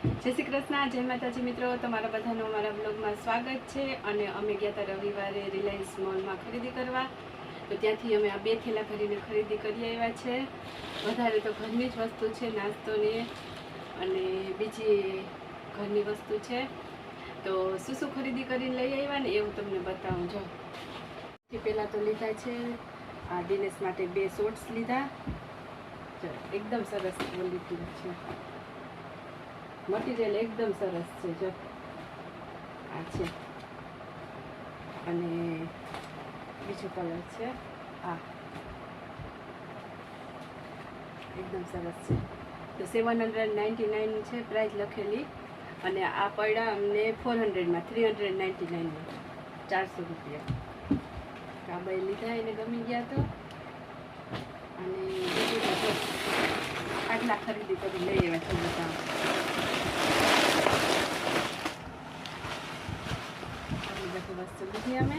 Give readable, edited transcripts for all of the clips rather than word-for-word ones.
જય શ્રી કૃષ્ણ, જય માતાજી મિત્રો, તમારા બધાનું અમારા બ્લોગમાં સ્વાગત છે। અને અમે ગયા હતા રવિવારે રિલાયન્સ મોલમાં ખરીદી કરવા, તો ત્યાંથી અમે આ 2 થેલા ભરીને ખરીદી કરી આવ્યા છે। વધારે તો ઘરની જ વસ્તુ છે, નાસ્તોની અને બીજી ઘરની વસ્તુ છે। તો શું શું ખરીદી કરીને લઈ આવ્યા ને એવું તમને બતાવું। જો પહેલાં તો લીધા છે આ દિનેશ માટે 2 શોર્ટ્સ લીધા, એકદમ સરસ ક્વોલિટી છે, મટીરિયલ એકદમ સરસ છે। જો આ છે અને બીજો કલર છે આ, એકદમ સરસ છે। તો 799 છે પ્રાઇસ લખેલી, અને આ પડ્યા અમને 400માં, 399માં, 400 રૂપિયા। આ બે લીધા, એને ગમી ગયા તો। અને બીજું તો આટલા ખરીદી કરી લઈ આવ્યા છે બધા। વસ્તુ લીધી અમે,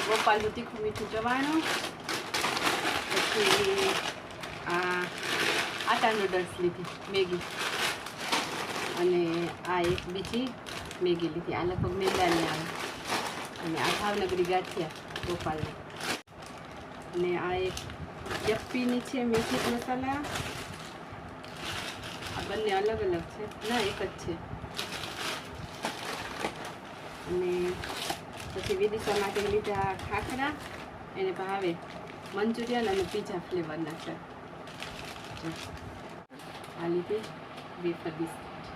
ગોપાલનું તીખું મીઠું ચવાણું, પછી આ આટા નૂડલ્સ લીધી મેગી, અને આ એક બીજી મેગી લીધી, આ લગભગ મેંદાની આવે, અને આ ભાવનગરી ગાંઠિયા ગોપાલની, અને આ એક યપ્પીની છે મેથીક મસાલા। આ બંને અલગ અલગ છે, ના એક જ છે। અને પછી વિદિશા માટે લીધા ખાખરા, એને ભાવે મંચુરિયન અને પીઝા ફ્લેવરના છે। આ લીધી વેફર બિસ્કિટ,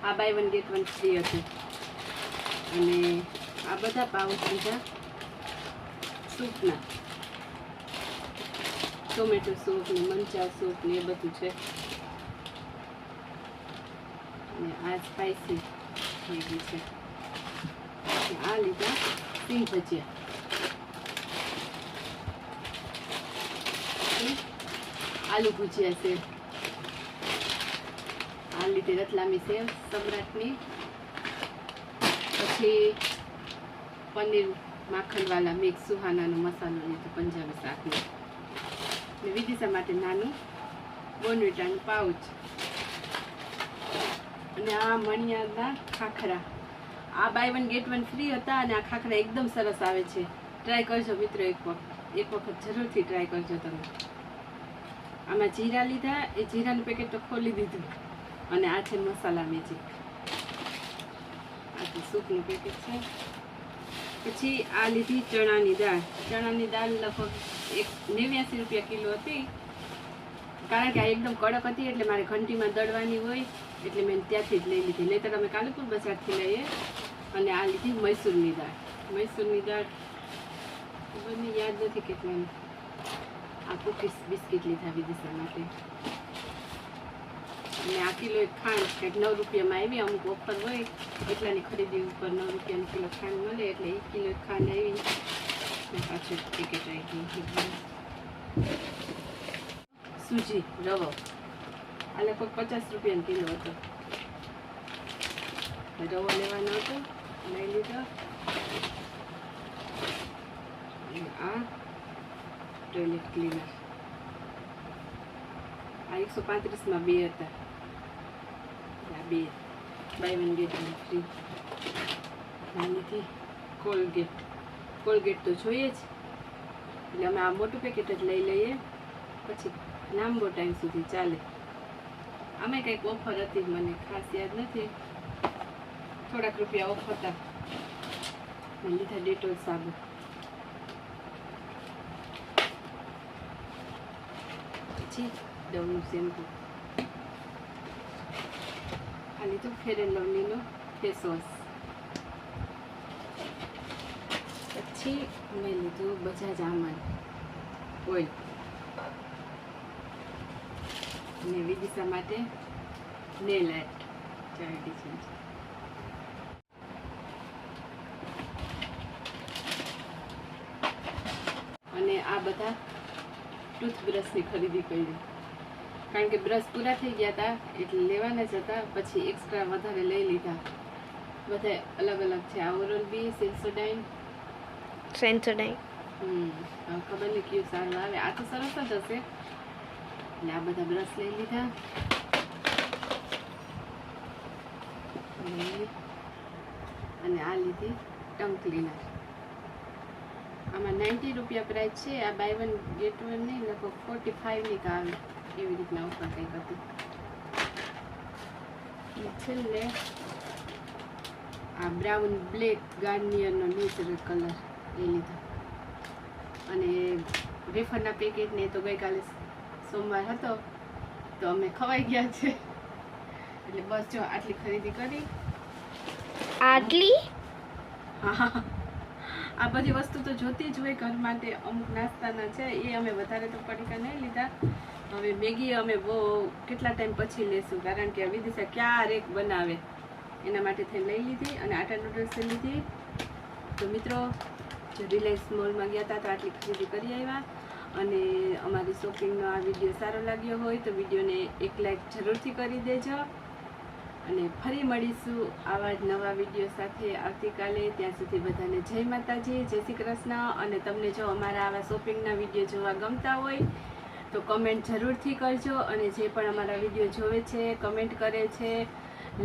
આ બાય 1 get 1 ફ્રી હતું। અને આ બધા પાઉચ લીધા સૂપના, ટોમેટો સૂપ ને મંચા સૂપ ને એ બધું છે। અને આ સ્પાઈસી મેગી છે। આ લીધા સિંગ ભજીયા, આલુ ભુજિયા છે। આ લીધી રતલામી સેવ સમ્રાટની, પછી પનીર માખણવાલા મિક્સ સુહાનાનો મસાલો લીધો પંજાબી શાકનો, ને વિદિશા માટે નાનું બોનવીટાનું પાઉચ, અને આ મણિયાના ખાખરા, આ બાય 1 get 1 ફ્રી હતા। અને આ ખાખરા એકદમ સરસ આવે છે, ટ્રાય કરજો મિત્રો, એક વખત જરૂરથી ટ્રાય કરજો તમે। આમાં જીરા લીધા, એ જીરાનું પેકેટ તો ખોલી દીધું, અને આ છે મસાલા મેજિક, આ સૂપનું પેકેટ છે। પછી આ લીધી ચણાની દાળ, ચણાની દાળ લગભગ 89 રૂપિયા કિલો હતી, કારણ કે આ એકદમ કડક હતી, એટલે મારે ઘંટીમાં દળવાની હોય, એટલે મેં ત્યાંથી જ લઈ લીધી, નહીંતર અમે કાલુપુર બજારથી લઈએ। અને આ લીધી મૈસૂરની દાળ, મૈસૂરની દાળ બંને યાદ નથી કેટલાની। આ કુકીસ બિસ્કિટ લીધા વિદિશા માટે, અને આ કિલો એક ખાંડ કંઈક 9 રૂપિયામાં આવી, અમુક ઓફર હોય એટલાની ખરીદી ઉપર 9 રૂપિયાની કિલો ખાંડ મળે, એટલે 1 કિલો ખાંડ આવી, પાછું પેકેટ આવી ગયું। સૂજી રવો, આ લગભગ 50 રૂપિયાનો કિલો હતો, રવો લેવાનો હતો, લઈ લીધો। આ ટોયલેટ ક્લીનર, આ 135માં 2 હતા, આ 2 બાય 1 get 1 ફ્રી। લીધી કોલગેટ તો જોઈએ જ, એટલે અમે આ મોટું પેકેટ જ લઈ લઈએ, પછી લાંબો ટાઈમ સુધી ચાલે। આમાં કંઈક ઓફર હતી, મને ખાસ યાદ નથી, થોડાક રૂપિયા ઓફ હતા। મેં લીધા ડેટોલ સાબુ, પછી ડવનું શેમ્પુ, આ લીધું ફેર એન્ડ લવલીનો ફેસ વોશ, પછી મેં લીધું બજાજ આમંડ ઓઇલ, અને વિદિશા માટે નેલ આર્ટ ચાર્ટિશન છે। અને આ બધા ટૂથબ્રશની ખરીદી કરી, કારણ કે બ્રશ પૂરા થઈ ગયા હતા, એટલે લેવાના જ હતા, પછી એક્સ્ટ્રા વધારે લઈ લીધા। બધા અલગ અલગ છે, આ ઓરલ બી, સેન્સોડાઇન, હવે ખબર નહીં કયું સારું આવે. આ તો સરસ જ હશે. એટલે આ બધા બ્રશ લઈ લીધા અને આ લીધી ટંગ ક્લીનર. આમાં 90 રૂપિયા પ્રાઇસ છે. આ બાય 1 ગેટ 1 નહીં, લગભગ 45 ની આવે એવી રીતના ઓફર કંઈક હતી. છેલ્લે આ બ્રાઉન બ્લેક ગાર્નિયરનો નેચરલ કલર એ લીધો. અને વેફરના પેકેટને તો ગઈકાલે સોમવાર હતો તો અમે ખવાઈ ગયા છે. એટલે બસ જો આટલી ખરીદી કરી. આટલી? હા, આ બધી વસ્તુ તો જોતી જ હોય ઘર માટે. અમુક નાસ્તાના છે એ અમે વધારે તો પડીકા નહીં લીધા. હવે મેગી અમે બહુ કેટલા ટાઈમ પછી લેશું, કારણ કે વિદિશા ક્યારેક બનાવે એના માટે થઈને લઈ લીધી. અને આટા નૂડલ્સ લીધી. તો મિત્રો જો રિલાયન્સ મોલમાં ગયા હતા તો આટલી ખરીદી કરી આવ્યા. અને અમારી શોપિંગનો આ વિડીયો સારો લાગ્યો હોય તો વિડીયોને એક લાઈક જરૂરથી કરી દેજો. અને ફરી મળીશું આવા જ નવા વિડીયો સાથે આવતીકાલે. ત્યાં સુધી બધાને જય માતાજી, જય શ્રી કૃષ્ણ. અને તમને જો અમારા આવા શોપિંગના વિડીયો જોવા ગમતા હોય તો કમેન્ટ જરૂરથી કરજો. અને જે પણ અમારા વિડીયો જોવે છે, કમેન્ટ કરે છે,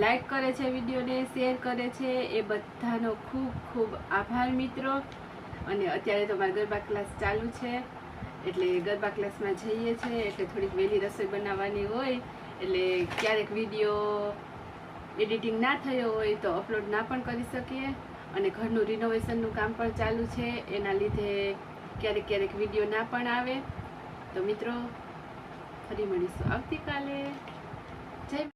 લાઈક કરે છે, વિડીયોને શેર કરે છે, એ બધાનો ખૂબ ખૂબ આભાર મિત્રો. અને અત્યારે તો મારા ગરબા ક્લાસ ચાલુ છે એટલે ગરબા ક્લાસમાં જઈએ છીએ એટલે થોડીક વહેલી રસોઈ બનાવવાની હોય એટલે ક્યારેક વિડીયો એડિટિંગ ના થયો હોય તો અપલોડ ના પણ કરી શકીએ. અને ઘરનું રિનોવેશનનું કામ પણ ચાલુ છે એના લીધે ક્યારેક ક્યારેક વિડીયો ના પણ આવે. તો મિત્રો ફરી મળીશું આવતીકાલે. જય